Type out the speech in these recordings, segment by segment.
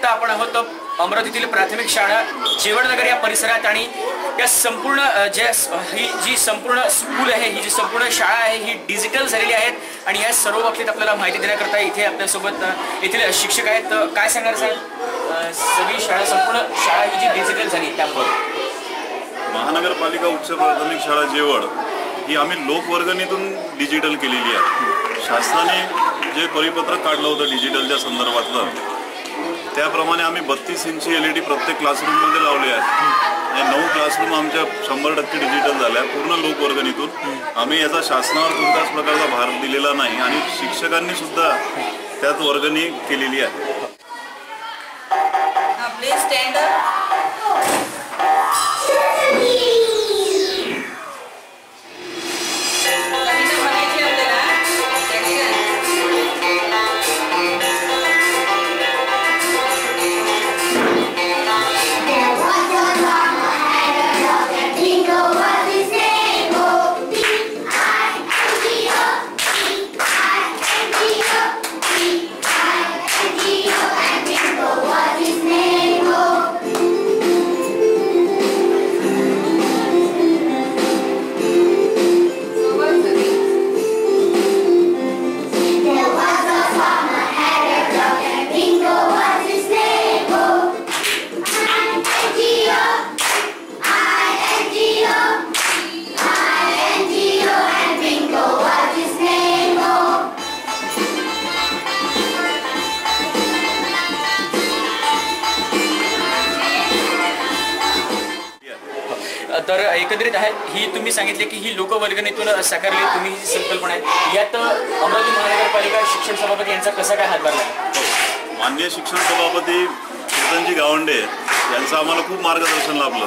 आत्ता आपण आहोत अमरावतीतील प्राथमिक शाळा जेवणनगर या परिसरात आणि या संपूर्ण ही जी संपूर्ण स्कूल आहे, ही जी संपूर्ण शाळा आहे ही डिजिटल झालेली आहेत आणि या सर्व बाबतीत आपल्याला माहिती देण्याकरता इथे आपल्यासोबत येथील शिक्षक आहेत. काय सांगणार साहेब, सगळी शाळा संपूर्ण शाळा ही जी डिजिटल झाली त्यामुळे? महानगरपालिका उच्च प्राथमिक शाळा जेवण ही आम्ही लोकवर्गणीतून डिजिटल केलेली आहे. शासनाने जे परिपत्रक काढलं होतं डिजिटलच्या संदर्भातलं, त्याप्रमाणे आम्ही 32 इंची LED प्रत्येक क्लासरूममध्ये लावले आहे आणि 9 क्लासरूम आमच्या 100% डिजिटल झाल्या पूर्ण लोकवर्गणीतून. आम्ही याचा शासनावर कोणत्याच प्रकारचा भार दिलेला नाही आणि शिक्षकांनी सुद्धा त्यात वर्गणी केलेली आहे. तर एकंदरीत आहे ही तुम्ही सांगितले की ही लोकवर्गणीतून साकारली तुम्ही ही संकल्पना आहे. यात अमरावती महानगरपालिका शिक्षण सभापती यांचा कसा काय हातभार लागला? माननीय शिक्षण सभापती कीर्तनजी गावंडे यांचं आम्हाला खूप मार्गदर्शन लाभलं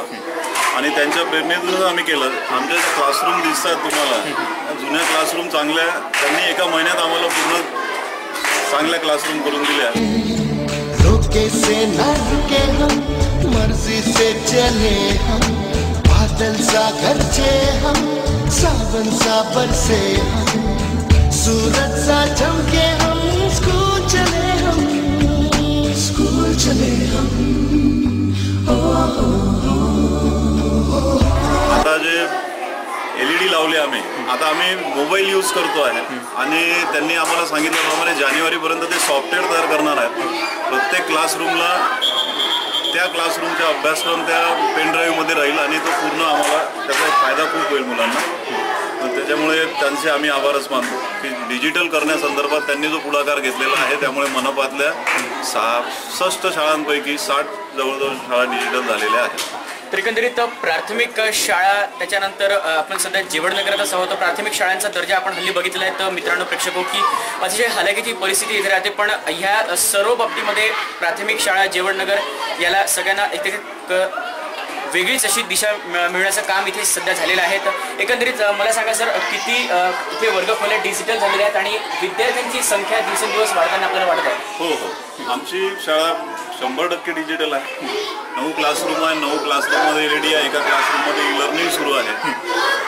आणि त्यांच्या प्रेरणेतूनच आम्ही केलं. आमच्या क्लासरूम दिसतात तुम्हाला, जुन्या क्लासरूम चांगल्या त्यांनी एका महिन्यात आम्हाला पूर्ण चांगल्या क्लासरूम करून दिल्या. रोके से न रुके हम, मर्जी से चले हम, बादल सा गरजे हम, सावन सा बरसे हम, सूरज सा चमके हम, स्कूल चले हम, स्कूल चले हम. आता जे LED लावले आता आम्ही मोबाईल यूज करतो आहे आणि त्यांनी आम्हाला सांगितल्याप्रमाणे जानेवारीपर्यंत ते सॉफ्टवेअर तयार करणार आहेत. प्रत्येक क्लासरूमला त्या क्लासरूमचा अभ्यासक्रम त्या पेनड्राईव्हमध्ये राहील आणि तो पूर्ण आम्हाला त्याचा एक फायदा खूप होईल मुलांना. त्याच्यामुळे त्यांचे आम्ही आभारच मानतो की डिजिटल करण्यासंदर्भात त्यांनी जो पुढाकार घेतलेला आहे त्यामुळे मनपातल्या 66 शाळांपैकी 60 जवळजवळ शाळा डिजिटल झालेल्या आहेत. तर एकंदरीत प्राथमिक शाळा त्याच्यानंतर आपण सध्या जेवणनगरात असं होतं. प्राथमिक शाळांचा दर्जा आपण हल्ली बघितला आहे. तर मित्रांनो, प्रेक्षको, की अतिशय हालाकीची परिस्थिती इथे राहते, पण ह्या सर्व बाबतीमध्ये प्राथमिक शाळा जेवणनगर याला सगळ्यांना एक वेगळीच अशी दिशा मिळण्याचं काम इथे सध्या झालेलं आहे. तर एकंदरीत मला सांगा सर, किती इथे वर्गखोल्या डिजिटल झालेल्या आहेत आणि विद्यार्थ्यांची संख्या दिवसेंदिवस वाढताना आपल्याला वाटत आहे? हो हो, आमची शाळा 100% डिजिटल आहे. 9 क्लासरूम आहे. 9 क्लासरूममध्ये LED आहे. एका क्लासरूममध्ये लर्निंग सुरू आहे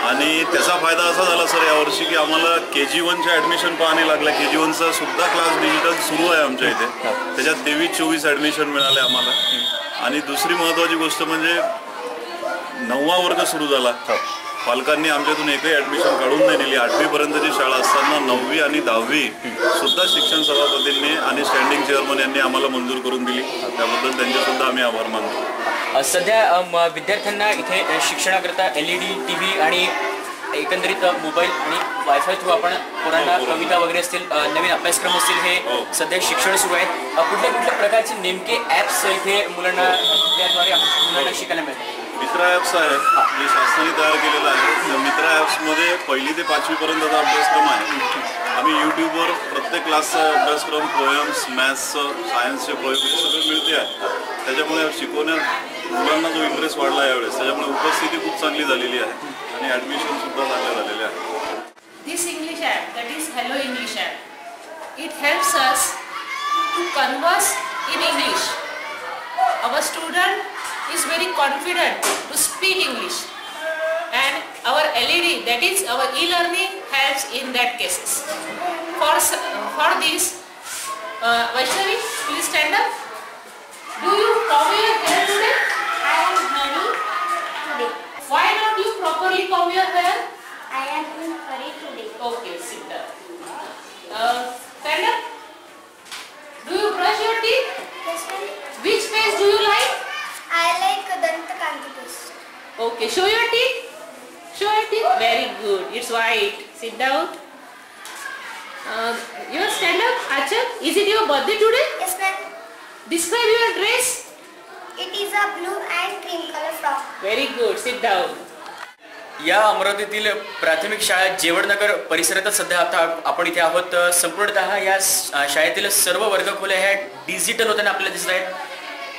आणि त्याचा फायदा असा झाला सर यावर्षी की आम्हाला KG1च्या ॲडमिशन पाहाणे लागल्या. KG1चा सुद्धा क्लास डिजिटल सुरू आहे आमच्या इथे. त्याच्यात 23-24 ॲडमिशन मिळाले आम्हाला. आणि दुसरी महत्त्वाची गोष्ट म्हणजे 9वा वर्ग सुरू झाला. पालकांनी आमच्यातून एकही ॲडमिशन काढून नाही नेली. 8वीपर्यंतची शाळा असताना 9वी आणि 10वी सुद्धा शिक्षण सभापतींनी आणि स्टँडिंग चेअरमन यांनी आम्हाला मंजूर करून दिली. त्याबद्दल त्यांचेसुद्धा आम्ही आभार मानतो. सध्या विद्यार्थ्यांना इथे शिक्षणाकरता LED, TV आणि एकंदरीत मोबाईल आणि वायफाय थ्रू आपण पोरांना कविता वगैरे असतील, नवीन अभ्यासक्रम असतील, हे सध्या शिक्षण सुरू आहे. कुठल्या कुठल्या प्रकारचे नेमके ॲप्स इथे मुलांना त्याद्वारे मुलांना शिकायला मिळतात? मित्रा ॲप्स आहे जे शासनाने तयार केलेलं आहे. त्या मित्रा ॲप्समध्ये 1ली ते 5वीपर्यंतचा अभ्यासक्रम आहे. आम्ही यूट्यूबवर प्रत्येक क्लासचा अभ्यासक्रम, पोएम्स, मॅथ्सचं, सायन्सचे प्रयोग हे सगळे मिळते आहे. त्याच्यामुळे शिकवण्यात मुलांना जो इंटरेस्ट वाढला यावेळेस, त्याच्यामुळे उपस्थिती खूप चांगली झालेली आहे आणि ॲडमिशन सुद्धा चांगले झालेले आहे. This English app, that is Hello English app, it helps us to converse in English. Our student is very confident to speak English, and our LED, that is our e-learning, helps in that cases. For this, Vaishnavi, please stand up. Okay, show your teeth. Show your teeth. Very good. It's white. Sit down. You stand up, Achal. Is it your birthday today? Yes, ma'am. Describe your dress. It is a blue and cream color frock. Very good. Sit down. या अमरावतीतील प्राथमिक शाळा जेवणनगर परिसरातच सध्या आता आपण इथे आहोत. संपूर्णतः या शाळेतील सर्व वर्गखोल्या ह्या डिजिटल होताना आपल्याला दिसत आहेत.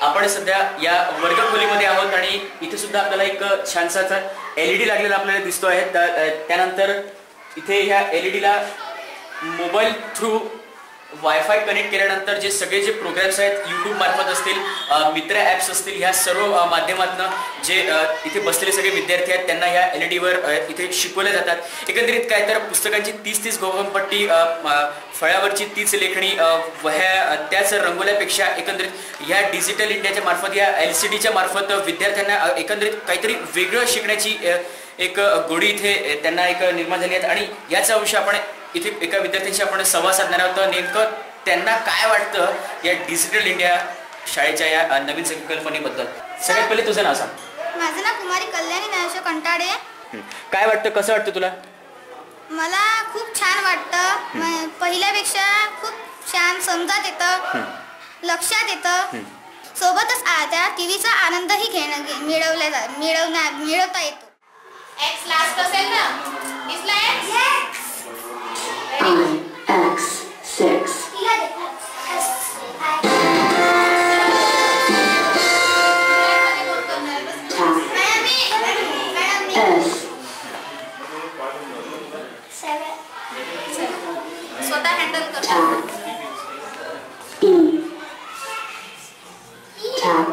आपण सध्या या वर्गखोलीमध्ये आहोत आणि इथे सुद्धा आपल्याला एक छानसा LED लागलेला आपल्याला दिसतो आहे. त्यानंतर इथे ह्या LEDला मोबाईल थ्रू वायफाय कनेक्ट केल्यानंतर जे सगळे जे प्रोग्राम्स आहेत YouTube मार्फत असतील, मित्र ॲप्स असतील, ह्या सर्व माध्यमातून जे इथे बसलेले सगळे विद्यार्थी आहेत त्यांना ह्या LEDवर इथे शिकवले जातात. एकंदरीत काय तर पुस्तकांची 30-30 घोगमपट्टी, फळ्यावरची तीच लेखणी, वह्या, त्याच रंगोल्यापेक्षा एकंदरीत ह्या डिजिटल इंडियाच्या मार्फत, या LCDच्या मार्फत विद्यार्थ्यांना एकंदरीत काहीतरी वेगळं शिकण्याची एक गोडी इथे त्यांना एक निर्माण झाली आहे. आणि याचा विषय आपण इथे एका विद्यार्थ्यांशी आपण संवाद साधणार आहोत. नेमकं त्यांना काय वाटतं या डिजिटल इंडिया शाळेच्या या नवीन संकल्पनेबद्दल. सगळ्यात पहिले तुझं नाव सांग. माझं नाव कुमारी कल्याणी ज्ञानेश्वर कंटाळे. काय वाटतं, कसं वाटतं तुला? मला खूप छान वाटतं. पहिल्यापेक्षा खूप छान समजत येतं, लक्षात येतं. सोबतच त्या टीव्हीचा आनंदही मिळवता येतो. X last असेल ना? इसला X? IX6. स्वतः हँडल कर. Tap.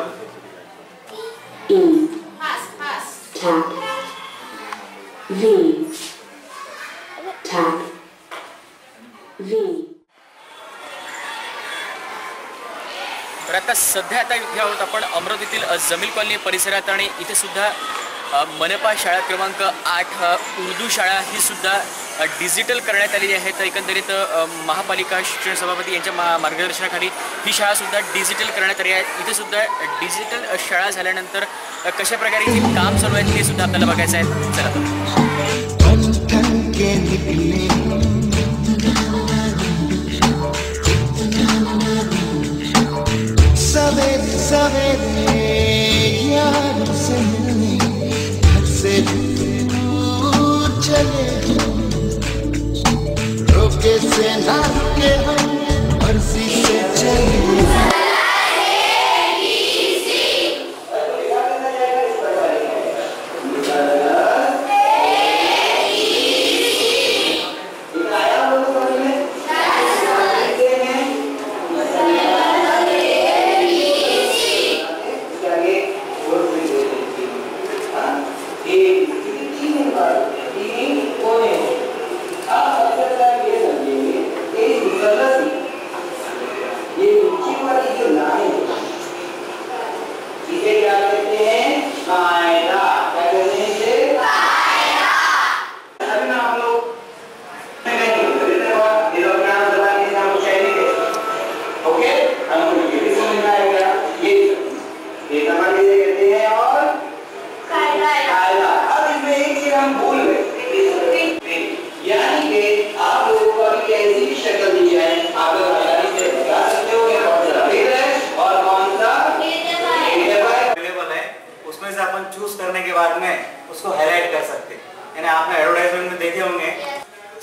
E. Fast, fast. Tap. V. Tap. V. तर आता सध्या इथे आहोत आपण अमरावतीतील जमील कॉलनी परिसरात आणि इथे सुद्धा मनपा शाळा क्रमांक 8 उर्दू शाळा ही सुद्धा डिजिटल करण्यात आलेली आहे. तर एकंदरीत महापालिका शिक्षण सभापती यांच्या मार्गदर्शनाखाली ही शाळा सुद्धा डिजिटल करण्यात आली आहे. इथे सुद्धा डिजिटल शाळा झाल्यानंतर कशा प्रकारे हे काम चालू आहे ते सुद्धा आपल्याला बघायचं आहे. चला सवेरे सवेरे यार से मिलने घर से दूर चले रोके से ना रुके हम मर्जी से चले.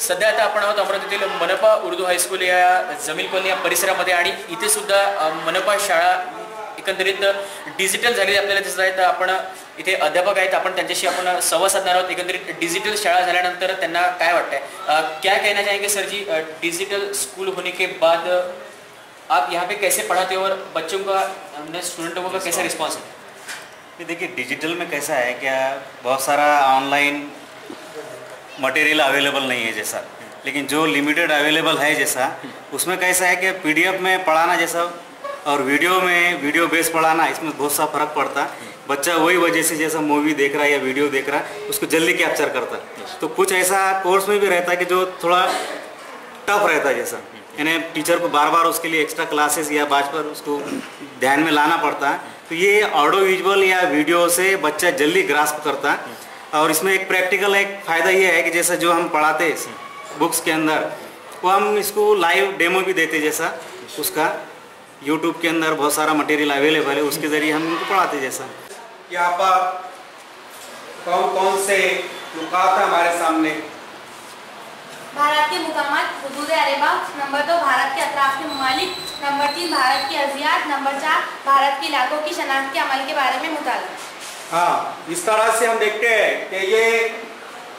सध्या आता आपण आहोत अमरावतीतील मनपा उर्दू हायस्कूल या जमील कॉलनी या परिसरामध्ये आणि इथे सुद्धा मनपा शाळा एकंदरीत डिजिटल झालेली आपल्याला दिसत आहे. तर आपण इथे अध्यापक आहेत, आपण त्यांच्याशी आपण संवाद साधणार आहोत. एकंदरीत डिजिटल शाळा झाल्यानंतर त्यांना काय वाटतंय, क्या कहना चाहेंगे सर जी? डिजिटल स्कूल होने के बाद आप यहाँ पे कैसे पढ़ाते हो और बच्चों का, स्टूडेंटों का कैसा रिस्पॉन्स है? देखिए डिजिटल में कैसा है क्या, बहुत सारा ऑनलाइन मटेरियल अवेलेबल नहीं है जैसा, लेकिन जो लिमिटेड अवेलेबल है जैसा उसमें कैसा है कि PDF में पढ़ाना जैसा और वीडियो में वीडियो बेस पढ़ाना, इसमें बहुत सा फ़र्क पड़ता है. बच्चा वही वजह से जैसा मूवी देख रहा है या वीडियो देख रहा है उसको जल्दी कैप्चर करता है. तो कुछ ऐसा कोर्स में भी रहता है कि जो थोड़ा टफ रहता है जैसा, यानी टीचर को बार बार उसके लिए एक्स्ट्रा क्लासेस या बैच पर उसको ध्यान में लाना पड़ता है। तो ये ऑडियो विजुअल या वीडियो से बच्चा जल्दी ग्रास्प करता है। और इसमें एक प्रैक्टिकल एक फ़ायदा ये है कि जैसा जो हम पढ़ाते बुक्स के अंदर वो हम इसको लाइव डेमो भी देते, जैसा उसका यूट्यूब के अंदर बहुत सारा मटेरियल अवेलेबल है, उसके ज़रिए हम उनको पढ़ाते। जैसा यहाँ पर कौन कौन से नुकात है हमारे सामने? भारत के मुकामात हुदूद अरबा, नंबर 2 भारत के अतराफ के ममालिक, नंबर 3 भारत की अर्जियात, नंबर 4 भारत के इलाकों की शनाख्त के अमल के बारे में मुताला। हाँ, इस तरह से हम देखते हैं कि ये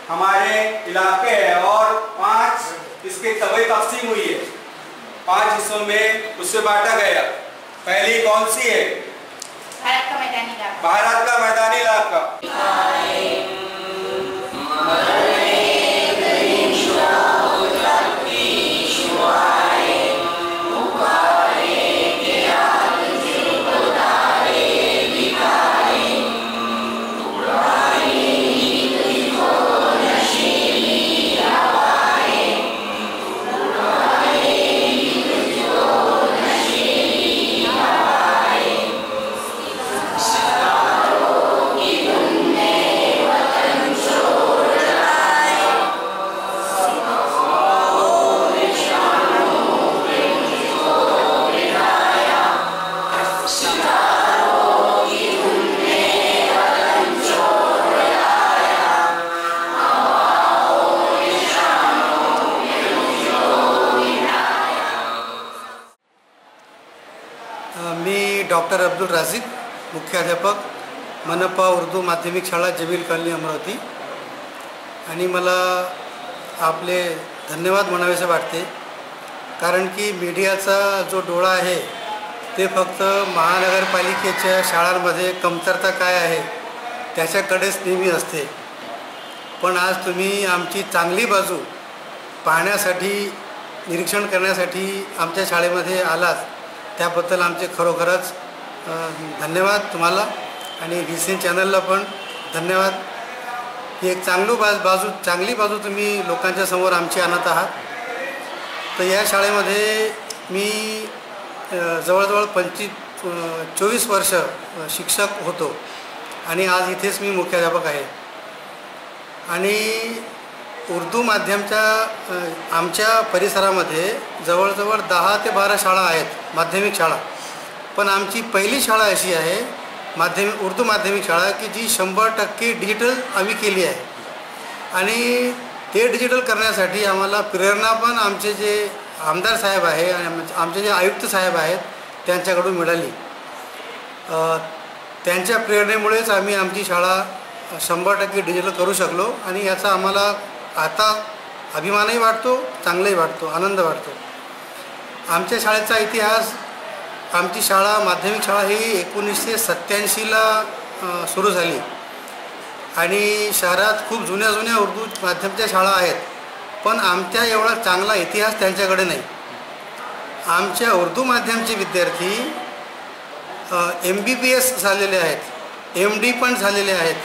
हमारे इलाके हैं और 5 इसके तबई तकसीम हुई है, 5 हिस्सों में उससे बांटा गया। पहली कौन सी है? भारत का मैदानी इलाका। भारत का मैदानी इलाका। मी डॉक्टर अब्दुल राझिक, मुख्याध्यापक, मनपा उर्दू माध्यमिक शाळा जबील कॉलनी अमरावती। आणि मला आपले धन्यवाद म्हणावेसे वाटते, कारण की मीडियाचा जो डोळा आहे ते फक्त महानगरपालिकेच्या शाळांमध्ये कमतरता काय आहे त्याच्याकडेच नेहमी असते। पण आज तुम्ही आमची चांगली बाजू पाहण्यासाठी, निरीक्षण करण्यासाठी आमच्या शाळेमध्ये आलात, त्याबद्दल आमचे खरोखरच धन्यवाद तुम्हाला आणि व्हीसीएन चॅनलला पण धन्यवाद की एक चांगली बाजू तुम्ही लोकांच्या समोर आमची आणत आहात। तर या शाळेमध्ये मी जवळजवळ 24 वर्ष शिक्षक होतो आणि आज इथेच मी मुख्याध्यापक आहे। आणि उर्दू माध्यमच्या आमच्या परिसरामध्ये जवळजवळ 10 ते 12 शाळा आहेत, माध्यमिक शाळा। पण आमची पहिली शाळा अशी आहे उर्दू माध्यमिक शाळा की जी 100% डिजिटल आम्ही केली आहे। आणि ते डिजिटल करण्यासाठी आम्हाला प्रेरणा पण आमचे जे आमदार साहेब आहे आणि आमचे जे आयुक्त साहेब आहेत त्यांच्याकडून मिळाली। त्यांच्या प्रेरणेमुळेच आम्ही आमची शाळा 100% डिजिटल करू शकलो आणि याचा आम्हाला आता अभिमानही वाटतो, चांगलंही वाटतो, आनंद वाटतो। आमच्या शाळेचा इतिहास, आमची शाळा माध्यमिक शाळा ही 1987ला सुरू झाली आणि शहरात खूप जुन्या उर्दू माध्यमच्या शाळा आहेत, पण आमच्या एवढा चांगला इतिहास त्यांच्याकडे नाही। आमच्या उर्दू माध्यमचे विद्यार्थी MBBS झालेले आहेत, MD पण झालेले आहेत।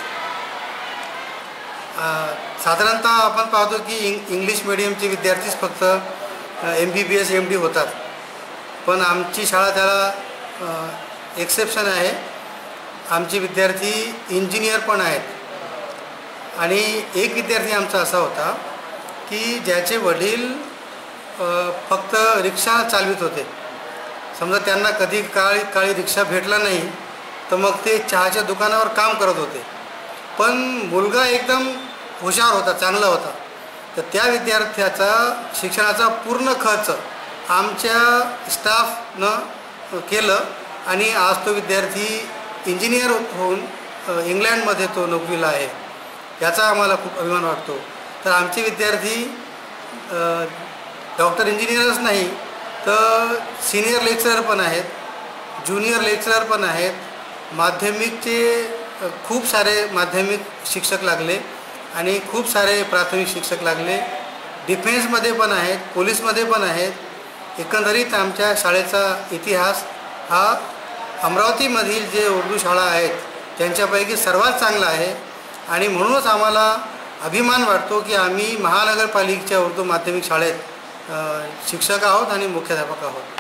साधारणतः आपण पाहतो की इंग्लिश मीडियमचे विद्यार्थीच फक्त MBBS MD होतात, पण आमची शाळा त्याला एक्सेप्शन आहे। आमचे विद्यार्थी इंजिनियर पण आहेत। आणि एक विद्यार्थी आमचा असा होता की ज्याचे वडील फक्त रिक्षा चालवित होते। समजा त्यांना कधी काळी रिक्षा भेटला नाही तर मग ते चहाच्या दुकानावर काम करत होते, पण मुलगा एकदम हुशार होता, चांगला होता। तर त्या विद्यार्थ्याचा शिक्षणाचा पूर्ण खर्च आमच्या स्टाफनं केलं आणि आज तो विद्यार्थी इंजिनियर होऊन इंग्लंडमध्ये तो नोकरीला आहे। याचा आम्हाला खूप अभिमान वाटतो। तर आमचे विद्यार्थी डॉक्टर इंजिनियरच नाही तर सिनियर लेक्चरर पण आहेत, ज्युनियर लेक्चरर पण आहेत। माध्यमिकचे खूप सारे माध्यमिक शिक्षक लागले आणि खूप सारे प्राथमिक शिक्षक लागले, डिफेन्समध्ये पण आहेत, पोलीसमध्ये पण आहेत। एकंदरीत आमच्या शाळेचा इतिहास हा अमरावतीमधील जे उर्दू शाळा आहेत त्यांच्यापैकी सर्वात चांगला आहे आणि म्हणूनच आम्हाला अभिमान वाटतो की आम्ही महानगरपालिकेच्या उर्दू माध्यमिक शाळेत शिक्षक आहोत आणि मुख्याध्यापक आहोत.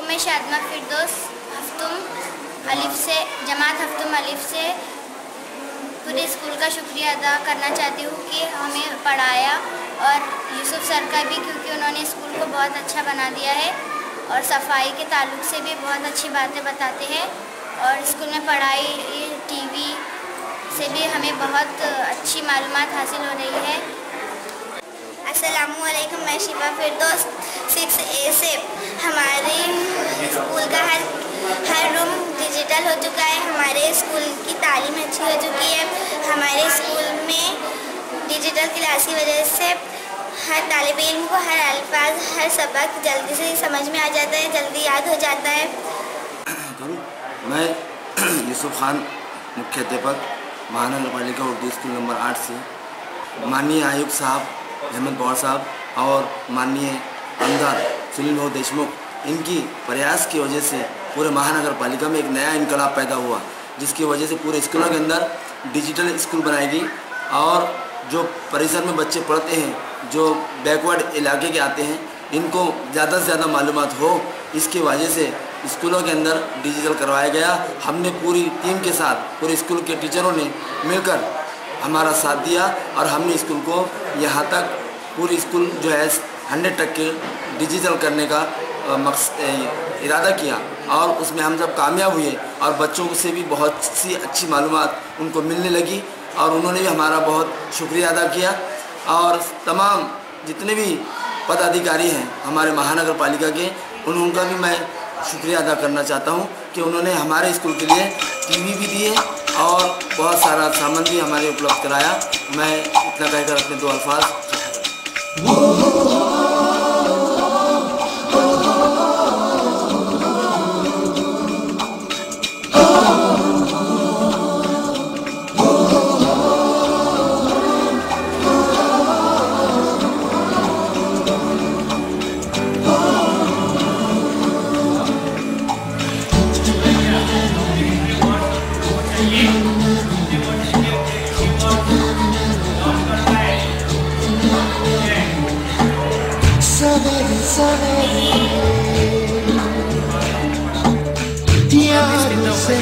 मैं शादमा फिरदौस जमात हफ्तुम अलिफ से पूरे स्कूल का शुक्रिया अदा करना चाहती हूँ कि हमें पढ़ाया, और यूसुफ सर का भी, क्योंकि उन्होंने स्कूल को बहुत अच्छा बना दिया है और सफाई के ताल्लुक से भी बहुत अच्छी बातें बताते हैं, और स्कूल में पढ़ाई टीवी से भी हमें बहुत अच्छी मालूमात हासिल हो रही है. अस्सलामुअलैकुम, मैं शिफा फिरदौस 6A से. हमारे स्कूल का हर रूम डिजिटल हो चुका है. हमारे स्कूल की तालीम अच्छी हो चुकी है. हमारे स्कूल में डिजिटल क्लास की वजह से हर तालिब इल्म को हर अल्फाज, हर सबक जल्दी से समझ में आ जाता है, जल्दी याद हो जाता है. मैं यूसुफ खान, मुख्याध्यापक महानगर पालिका उर्दू स्कूल नंबर 8 से. माननीय आयुक्त साहब अहमद पवार साहब और माननीय आमदार सुनील भाऊ देशमुख, इनकी प्रयास की वजह से पूरे महानगर पालिका में एक नया इनकलाब पैदा हुआ, जिसकी वजह से पूरे स्कूलों के अंदर डिजिटल स्कूल बनाएगी, और जो परिसर में बच्चे पढ़ते हैं, जो बैकवर्ड इलाके के आते हैं, इनको ज़्यादा से ज़्यादा मालूमात हो, इसकी वजह से स्कूलों के अंदर डिजिटल करवाया गया. हमने पूरी टीम के साथ, पूरे स्कूल के टीचरों ने मिलकर हमारा साथ दिया, और हमने स्कूल को यहाँ तक पूरी स्कूल जो है 100% डिजिटल करने का इरादा किया, और उसमें हम सब कामयाब हुए, और बच्चों से भी बहुत सी अच्छी मालूमात उनको मिलने लगी, और उन्होंने भी हमारा बहुत शुक्रिया अदा किया. और तमाम जितने भी पदाधिकारी हैं हमारे महानगर पालिका के, उनका भी मैं शुक्रिया अदा करना चाहता हूं कि उन्होंने हमारे स्कूल के लिए टीवी भी दिए और बहुत सारा सामान भी हमारे उपलब्ध कराया. मैं इतना कहकर अपने 2 अल्फाज.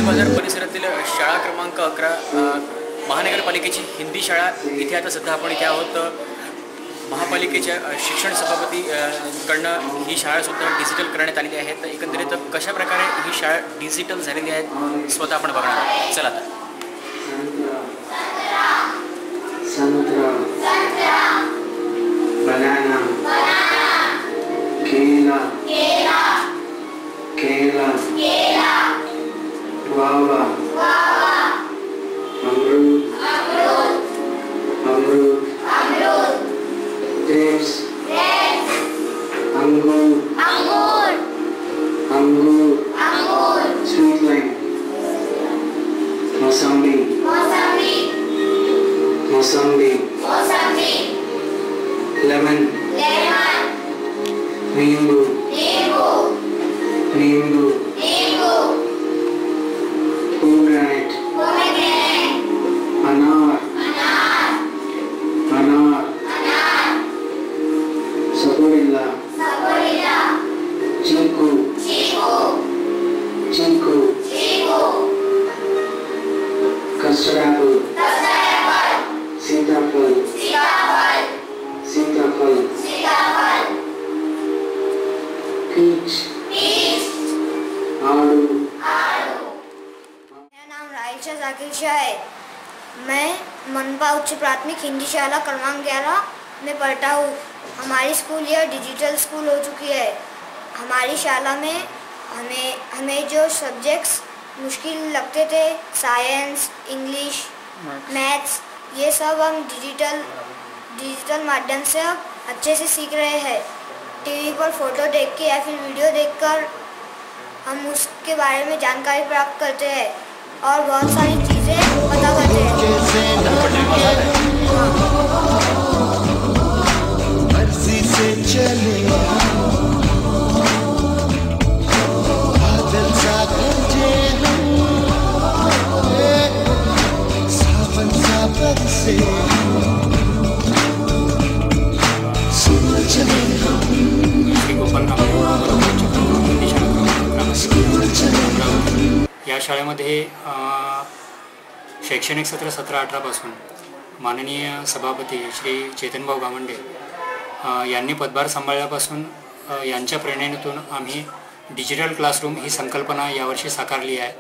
बाजार परिसरातील शाळा क्रमांक 11 महानगरपालिकेची हिंदी शाळा, इथे आता सध्या आपण इथे आहोत. महापालिकेच्या शिक्षण सभापती कडनं ही शाळासुद्धा डिजिटल करण्यात आलेली आहे. तर एकंदरीत कशा प्रकारे ही शाळा डिजिटल झालेली आहे स्वतः आपण बघणार आहोत. चला आता. बनाना, केला, केला, गुआवा, अमरूद, ग्रेप्स, अंगूर, स्वीट लाइम, मौसम्बी, लेमन, नींबू, पोमेग्रेनेट, अनार, सपोरिल्ला, चीकू, कस्टर्ड एप्पल, सीताफल, पीच, आलू. मेरा नाम राइशा जाकिर शाह है. मैं मनपा उच्च प्राथमिक हिंदी शाला क्रमांक 11 में पढ़ता हूँ. हमारी स्कूल यह डिजिटल स्कूल हो चुकी है. हमारी शाला में हमें जो सब्जेक्ट्स मुश्किल लगते थे, साइंस, इंग्लिश, मैथ्स, ये सब हम डिजिटल माध्यम से अच्छे से सीख रहे हैं। टीवी पर फोटो देख के या फिर वीडियो देखकर हम उसके बारे में जानकारी प्राप्त करते हैं और बहुत सारी चीज़ें पता करते हैं। मर्जी से चले बादल सा गरजे हम, सावन सा बरसे स्कूल चले हम, स्कूल चले हम। या शाळेमध्ये शैक्षणिक सत्र 17-18 पासून माननीय सभापती श्री चेतनभाऊ गावंडे यांनी पदभार सांभाळल्यापासून यांच्या प्रेरणेतून आम्ही डिजिटल क्लासरूम ही संकल्पना यावर्षी साकारली आहे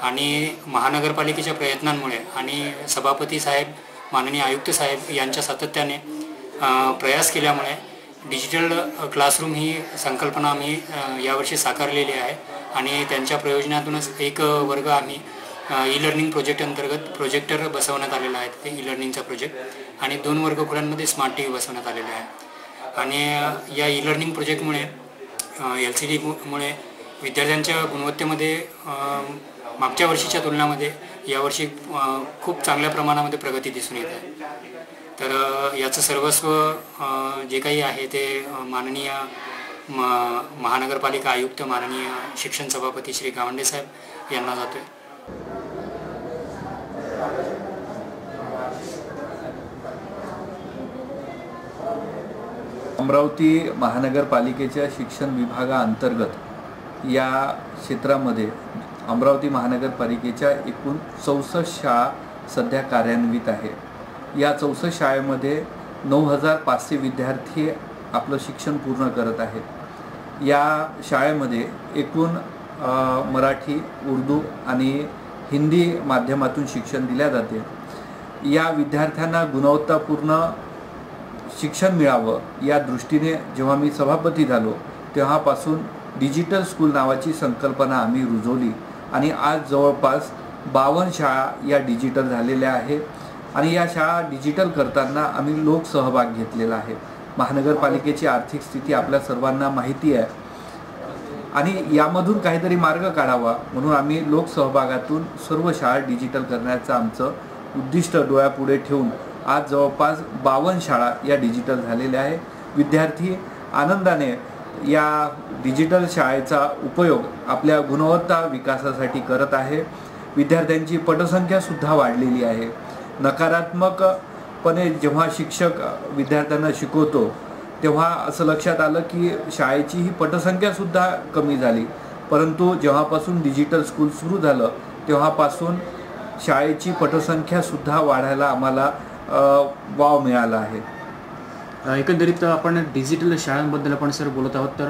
आणि महानगरपालिकेच्या प्रयत्नांमुळे आणि सभापती साहेब माननीय आयुक्त साहेब यांच्या सातत्याने प्रयास केल्यामुळे डिजिटल क्लासरूम ही संकल्पना आम्ही यावर्षी साकारलेली आहे आणि त्यांच्या प्रयोजनातूनच एक वर्ग आम्ही ई लर्निंग प्रोजेक्ट अंतर्गत प्रोजेक्टर बसवण्यात आलेला आहे ते ई लर्निंगचा प्रोजेक्ट आणि 2 वर्गखोल्यांमध्ये स्मार्ट टी व्ही बसवण्यात आलेला आहे आणि या ई लर्निंग प्रोजेक्टमुळे LCD मुळे विद्यार्थ्यांच्या गुणवत्तेमध्ये मागच्या वर्षीच्या तुलनामध्ये यावर्षी खूप चांगल्या प्रमाणामध्ये प्रगती दिसून येत आहे। तर याचं सर्वस्व जे काही आहे ते माननीय महानगरपालिका आयुक्त माननीय शिक्षण सभापती श्री गावंडे साहेब यांना जातोय। अमरावती महानगरपालिकेच्या शिक्षण विभागाअंतर्गत या क्षेत्रामध्ये अमरावती महानगरपालिकेच्या एकूण 64 शाळा सध्या कार्यान्वित आहे। या 64 शाळेमध्ये 9500 विद्यार्थी आपलं शिक्षण पूर्ण करत आहेत। या शाळेमध्ये एकूण मराठी, उर्दू आणि हिंदी माध्यमातून शिक्षण दिले जाते। या विद्यार्थ्यांना गुणवत्तापूर्ण शिक्षण मिळावं या दृष्टीने जेव्हा मी सभापती झालो तेव्हापासून डिजिटल स्कूल नावाची संकल्पना आम्ही रुजवली आणि आज जवळपास 52 शाळा या डिजिटल झालेल्या आहेत आणि या शाळा डिजिटल करताना आम्ही लोकसहभाग घेतलेला आहे। महानगरपालिकेची आर्थिक स्थिती आपल्या सर्वांना माहिती आहे आणि यामधून काहीतरी मार्ग काढावा म्हणून आम्ही लोकसहभागातून सर्व शाळा डिजिटल करण्याचं आमचं उद्दिष्ट डोळ्यापुढे ठेवून आज जवळपास 52 शाळा या डिजिटल झालेल्या आहे। विद्यार्थी आनंदाने या डिजिटल शाळेचा उपयोग आपल्या गुणवत्ता विकासासाठी करत आहे। विद्यार्थ्यांची पटसंख्यासुद्धा वाढलेली आहे। नकारात्मकपणे जेव्हा शिक्षक विद्यार्थ्यांना शिकवतो तेव्हा असं लक्षात आलं की शाळेची ही पटसंख्यासुद्धा कमी झाली, परंतु जेव्हापासून डिजिटल स्कूल सुरू झालं तेव्हापासून शाळेची पटसंख्यासुद्धा वाढायला आम्हाला वाव मिळाला आहे। एकंदरीत आपण डिजिटल शाळांबद्दल आपण सर बोलत आहोत, तर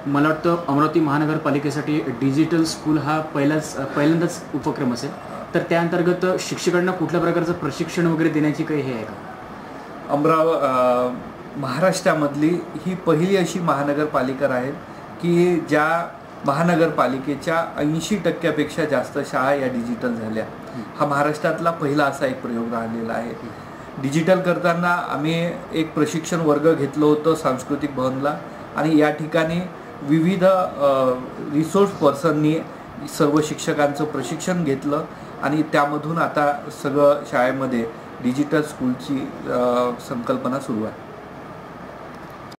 मला वाटतं अमरावती महानगरपालिकेसाठी डिजिटल स्कूल हा पहिल्यांदाच उपक्रम असेल, तर त्या अंतर्गत शिक्षकांना कुठल्या प्रकारचं प्रशिक्षण वगैरे देण्याची काही हे आहे का? महाराष्ट्रामधली ही पहिली अशी महानगरपालिका आहे की ज्या महानगरपालिकेच्या 80% जास्त शाळा या डिजिटल झाल्या। हा महाराष्ट्रातला पहिला असा एक प्रयोग राहिलेला आहे। डिजिटल करताना आम्ही एक प्रशिक्षण वर्ग घेतलं होतं सांस्कृतिक भवनला आणि या ठिकाणी विविध रिसोर्स पर्सननी सर्व शिक्षकांचं प्रशिक्षण घेतलं आणि त्यामधून आता सगळं शाळेमध्ये डिजिटल स्कूलची संकल्पना सुरू आहे।